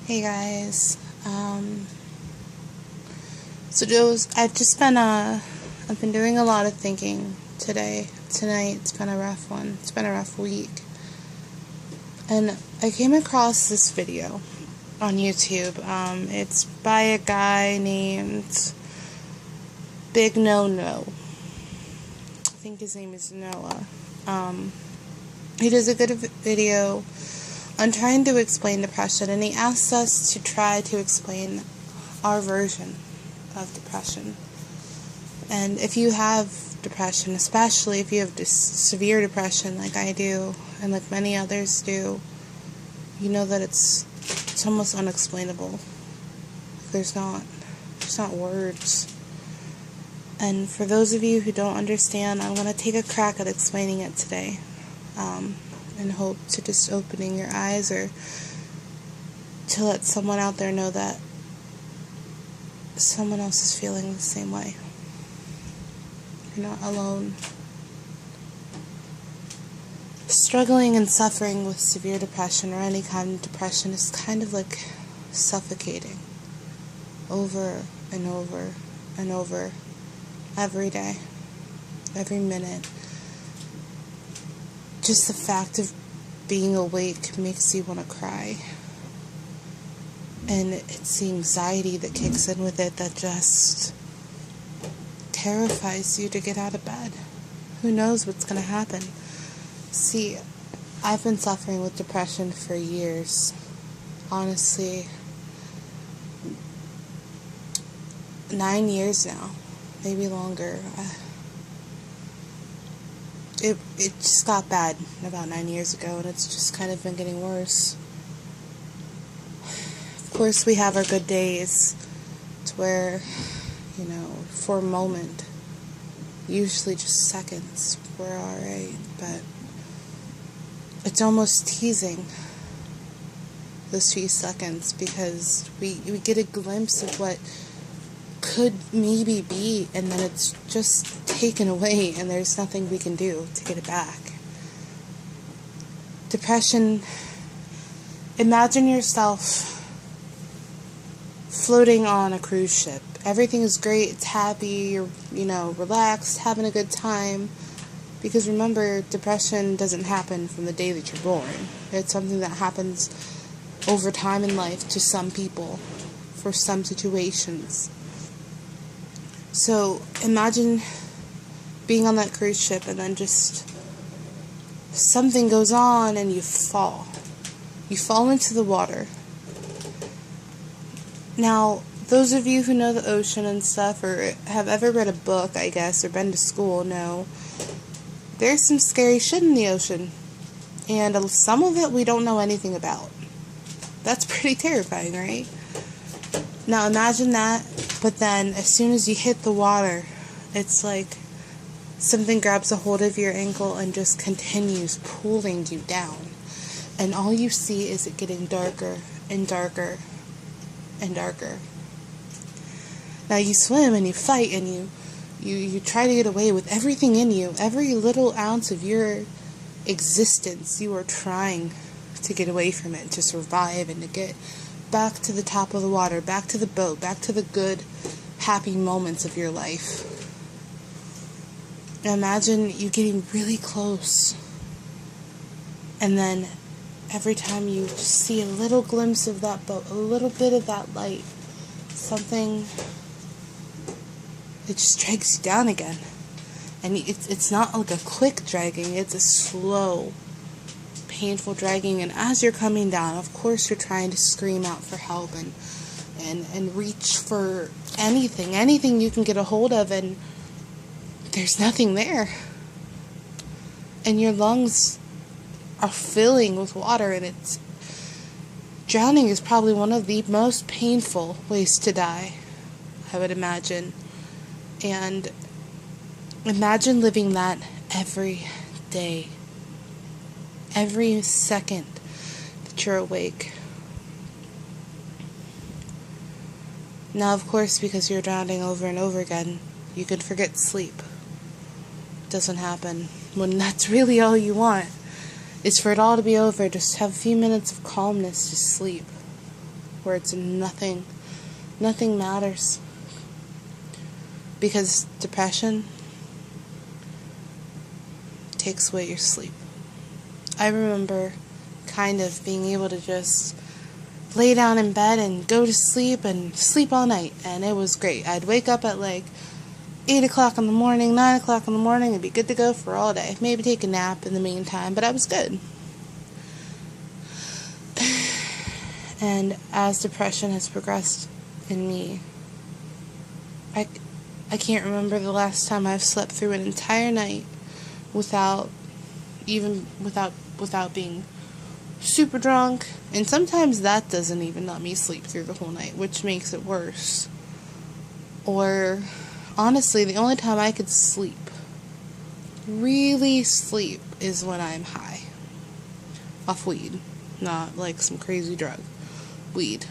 Hey guys, I've been doing a lot of thinking tonight. It's been a rough one. It's been a rough week. And I came across this video on YouTube. It's by a guy named Big No No. I think his name is Noah. He does a good video on trying to explain depression, and he asks us to try to explain our version of depression. And if you have depression, especially if you have severe depression like I do and like many others do, you know that it's almost unexplainable. There's not words. And for those of you who don't understand, I'm going to take a crack at explaining it today. And hope to just opening your eyes or to let someone out there know that someone else is feeling the same way. You're not alone. Struggling and suffering with severe depression or any kind of depression is kind of like suffocating over and over and over every day, every minute. Just the fact of being awake makes you want to cry. And it's the anxiety that kicks in with it that just terrifies you to get out of bed. Who knows what's going to happen? See, I've been suffering with depression for years. Honestly, 9 years now, maybe longer. It just got bad about 9 years ago, and it's just kind of been getting worse. Of course, we have our good days to where, for a moment, usually just seconds, we're alright, but it's almost teasing those few seconds because we get a glimpse of what could maybe be, and then it's just taken away and there's nothing we can do to get it back. Depression, imagine yourself floating on a cruise ship. Everything is great, it's happy, you're, relaxed, having a good time. Because remember, depression doesn't happen from the day that you're born. It's something that happens over time in life to some people, for some situations. So imagine being on that cruise ship and then just something goes on and you fall. You fall into the water. Now, those of you who know the ocean and stuff, or have ever read a book, I guess, or been to school, know there's some scary shit in the ocean. And some of it we don't know anything about. That's pretty terrifying, right? Now imagine that, but then as soon as you hit the water, it's like something grabs a hold of your ankle and just continues pulling you down. And all you see is it getting darker and darker and darker. Now you swim and you fight and you try to get away with everything in you. Every little ounce of your existence, you are trying to get away from it, to survive and to get back to the top of the water, back to the boat, back to the good, happy moments of your life. Imagine you getting really close, and then every time you just see a little glimpse of that boat, a little bit of that light, something, it just drags you down again. And it's not like a quick dragging, it's a slow, painful dragging. And as you're coming down, of course you're trying to scream out for help and reach for anything you can get a hold of, and there's nothing there. And your lungs are filling with water, and drowning is probably one of the most painful ways to die, I would imagine. And imagine living that every day, every second that you're awake. Now, of course, because you're drowning over and over again, you can forget sleep. It doesn't happen when that's really all you want. is for it all to be over, just have a few minutes of calmness, just sleep. where it's nothing matters. Because depression takes away your sleep. I remember kind of being able to just lay down in bed and go to sleep and sleep all night, and it was great. I'd wake up at like 8 o'clock in the morning, 9 o'clock in the morning, and be good to go for all day. Maybe take a nap in the meantime, but I was good. And as depression has progressed in me, I can't remember the last time I've slept through an entire night without being super drunk. And sometimes that doesn't even let me sleep through the whole night, which makes it worse. Or, honestly, the only time I could sleep, really sleep, is when I'm high. Off weed. Not like some crazy drug. Weed.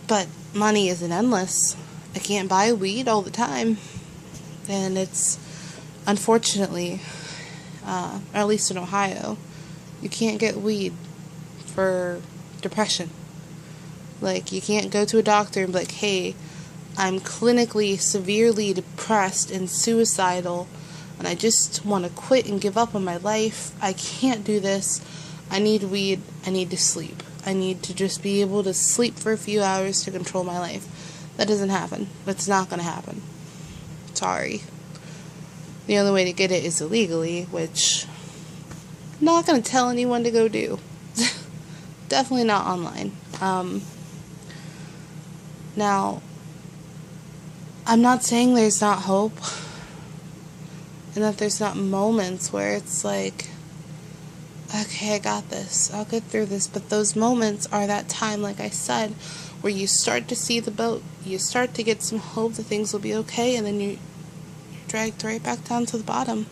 But money isn't endless. I can't buy weed all the time. And it's, unfortunately, at least in Ohio, you can't get weed for depression. Like, you can't go to a doctor and be like, hey, I'm clinically severely depressed and suicidal, and I just want to quit and give up on my life. I can't do this. I need weed. I need to sleep. I need to just be able to sleep for a few hours to control my life. That doesn't happen. It's not going to happen. Sorry. The only way to get it is illegally, which I'm not going to tell anyone to go do. Definitely not online. Now, I'm not saying there's not hope, and that there's not moments where it's like, okay, I got this, I'll get through this, but those moments are that time, like I said, where you start to see the boat, you start to get some hope that things will be okay, and then you're dragged right back down to the bottom.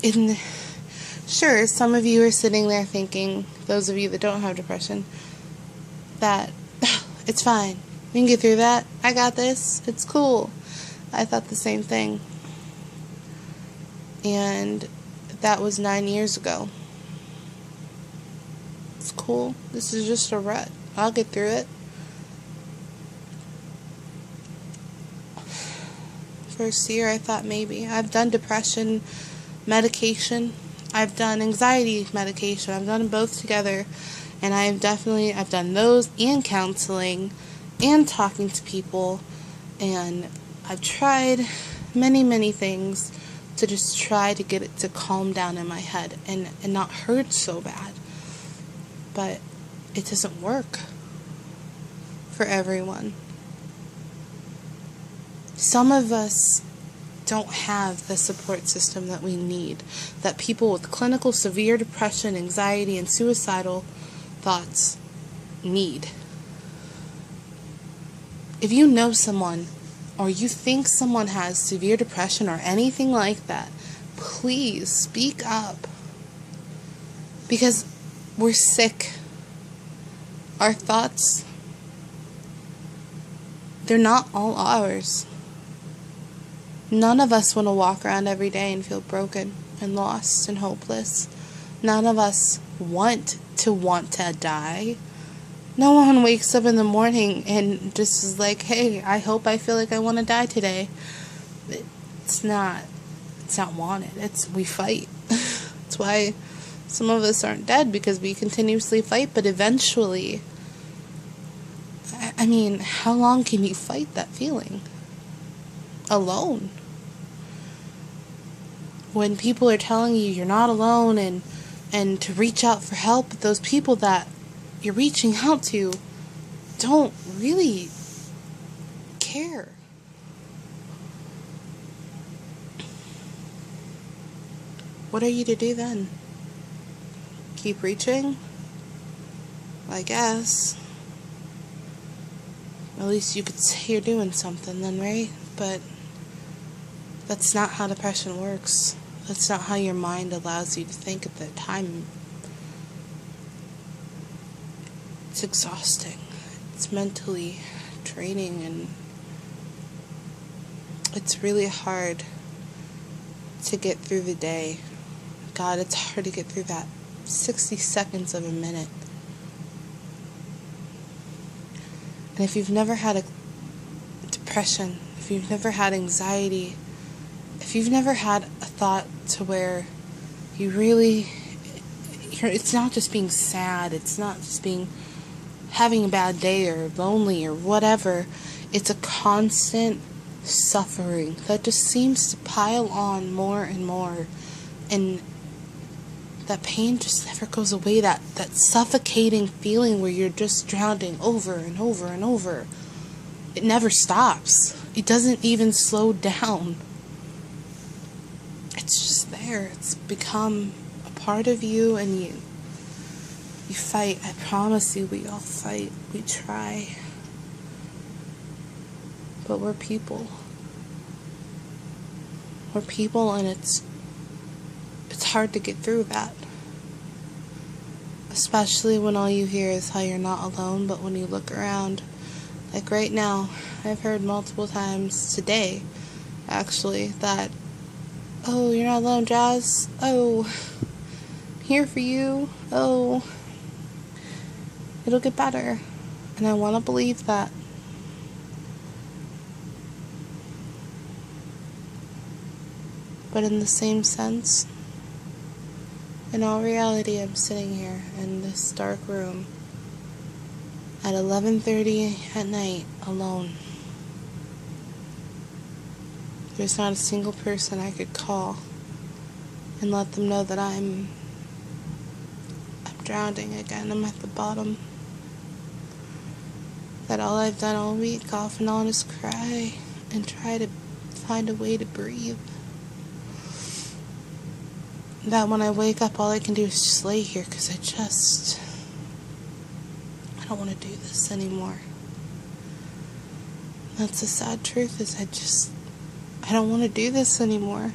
And sure, some of you are sitting there thinking, those of you that don't have depression, that it's fine, we can get through that, I got this, it's cool. I thought the same thing. And that was 9 years ago. It's cool. This is just a rut. I'll get through it. First year, I thought maybe. I've done depression medication. I've done anxiety medication. I've done them both together. And I've done those and counseling and talking to people. And I've tried many things to just try to get it to calm down in my head and not hurt so bad. But it doesn't work for everyone. Some of us don't have the support system that we need, that people with clinical severe depression, anxiety, and suicidal thoughts need. If you know someone, or you think someone has severe depression or anything like that, please speak up. Because we're sick. Our thoughts, they're not all ours. None of us want to walk around every day and feel broken and lost and hopeless. None of us want to die. No one wakes up in the morning and just is like, hey, I hope I feel like I want to die today. It's not wanted. We fight. That's why some of us aren't dead, because we continuously fight, but eventually, I mean, how long can you fight that feeling? Alone. When people are telling you you're not alone and to reach out for help, but those people that you're reaching out to don't really care. What are you to do then? Keep reaching? I guess. At least you could say you're doing something then, right? But that's not how depression works. That's not how your mind allows you to think at that time. It's exhausting. It's mentally draining, and it's really hard to get through the day, God, it's hard to get through that 60 seconds of a minute. And if you've never had a depression, if you've never had anxiety, if you've never had a thought to where you really, it's not just being sad, it's not just being having a bad day or lonely or whatever, it's a constant suffering that just seems to pile on more and more, and that pain just never goes away, that suffocating feeling where you're just drowning over and over and over. It never stops. It doesn't even slow down. It's just there. It's become a part of you, and you fight. I promise you, we all fight. We try. But we're people. We're people, and it's hard to get through that. Especially when all you hear is how you're not alone, but when you look around, like right now, I've heard multiple times today, actually, that, oh, you're not alone, Jazz. Oh, I'm here for you. Oh, it'll get better. And I want to believe that. But in the same sense, in all reality, I'm sitting here in this dark room at 11:30 at night alone. There's not a single person I could call and let them know that I'm drowning again. I'm at the bottom. That all I've done all week off and on is cry and try to find a way to breathe. That when I wake up, all I can do is just lay here because I don't want to do this anymore. That's the sad truth, is I don't want to do this anymore.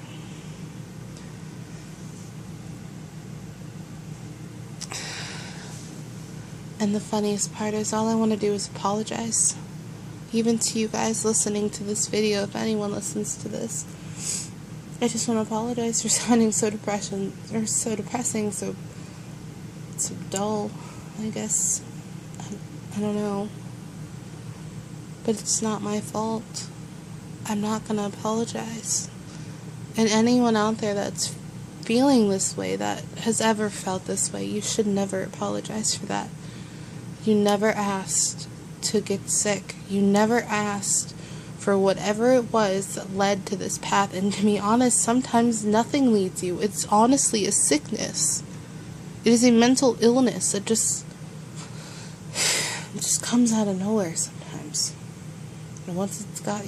And the funniest part is all I want to do is apologize. Even to you guys listening to this video, if anyone listens to this. I just want to apologize for sounding so depressing, so dull, I guess. I don't know. But it's not my fault. I'm not going to apologize. And anyone out there that's feeling this way, that has ever felt this way, you should never apologize for that. You never asked to get sick. You never asked for whatever it was that led to this path. And to be honest, sometimes nothing leads you. It's honestly a sickness. It is a mental illness that just comes out of nowhere sometimes. And once it's got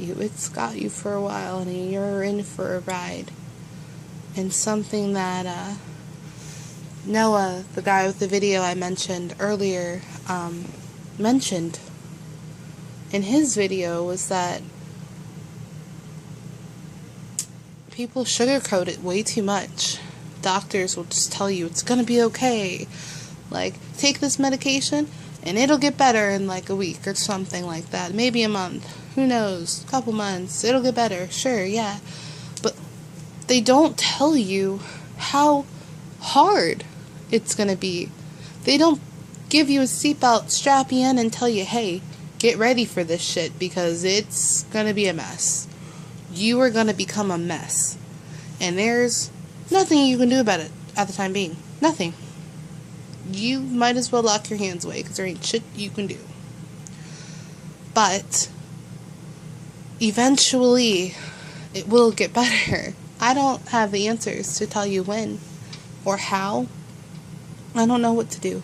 you for a while, and you're in for a ride. And something that Noah, the guy with the video I mentioned earlier, mentioned in his video was that people sugarcoat it way too much. Doctors will just tell you it's gonna be okay. Like, take this medication and it'll get better in like a week or something like that. Maybe a month. Who knows? A couple months. It'll get better. Sure, yeah. But they don't tell you how hard it's gonna be. They don't give you a seatbelt, strap you in, and tell you, hey, get ready for this shit because it's gonna be a mess. You are gonna become a mess. And there's nothing you can do about it at the time being. Nothing. You might as well lock your hands away because there ain't shit you can do. But eventually it will get better. I don't have the answers to tell you when or how. I don't know what to do.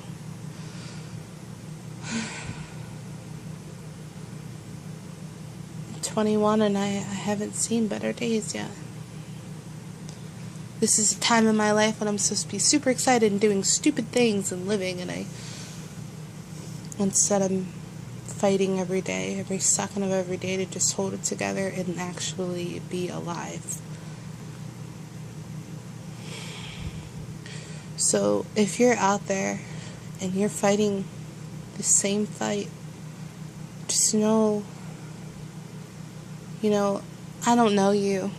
I'm 21 and I haven't seen better days yet. This is a time in my life when I'm supposed to be super excited and doing stupid things and living, and instead I'm fighting every day, every second of every day, to just hold it together and actually be alive. So if you're out there and you're fighting the same fight, just know, I don't know you.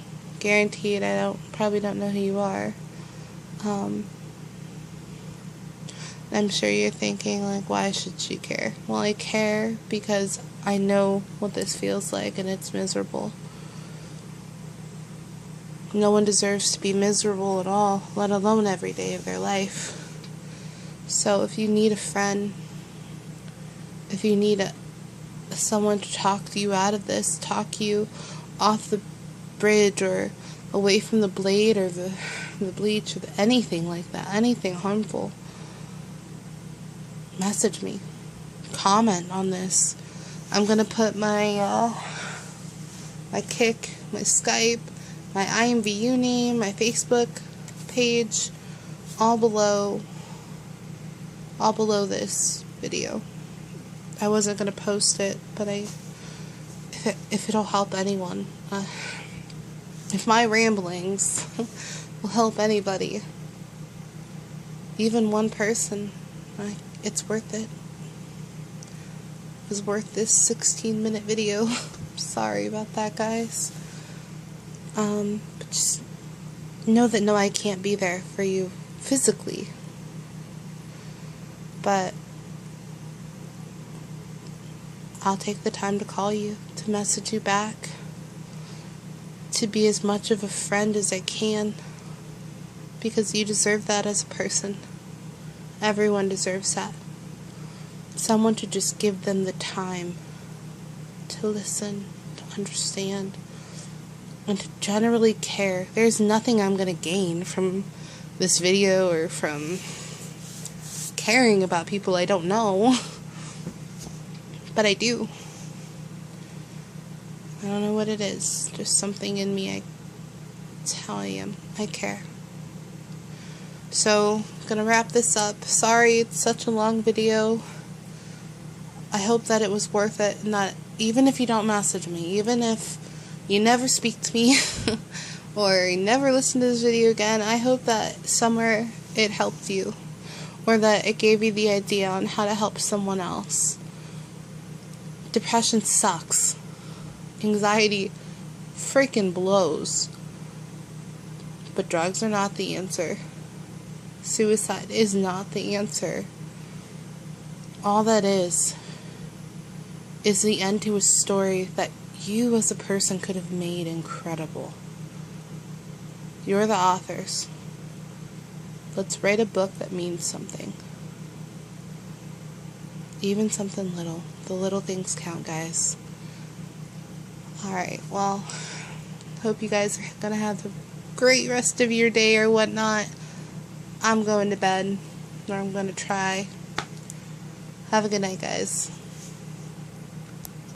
Guaranteed, probably don't know who you are. I'm sure you're thinking, like, why should she care? Well, I care because I know what this feels like, and it's miserable. No one deserves to be miserable at all, let alone every day of their life. So if you need a friend, if you need someone to talk you out of this, talk you off the bridge or away from the blade or the bleach or anything like that, anything harmful, message me. Comment on this. I'm going to put my Kik, my Skype, my Imvu name, my Facebook page, all below this video. I wasn't going to post it, but if it'll help anyone, if my ramblings will help anybody, even one person, it's worth it. It was worth this 16-minute video. Sorry about that, guys. But just know that no, I can't be there for you physically. But I'll take the time to call you, to message you back, to be as much of a friend as I can, because you deserve that as a person. Everyone deserves that. Someone to just give them the time to listen, to understand, and to generally care. There's nothing I'm going to gain from this video or from caring about people I don't know. But I do. I don't know what it is. Just something in me. It's how I am. I care. So, I'm gonna wrap this up. Sorry it's such a long video. I hope that it was worth it, and that even if you don't message me, even if you never speak to me, or you never listen to this video again, I hope that somewhere it helped you, or that it gave you the idea on how to help someone else. Depression sucks. Anxiety freaking blows. But drugs are not the answer. Suicide is not the answer. All that is the end to a story that you as a person could have made incredible. You're the authors. Let's write a book that means something. Even something little. The little things count, guys. Alright, well, hope you guys are gonna have a great rest of your day or whatnot. I'm going to bed, or I'm gonna try. Have a good night, guys.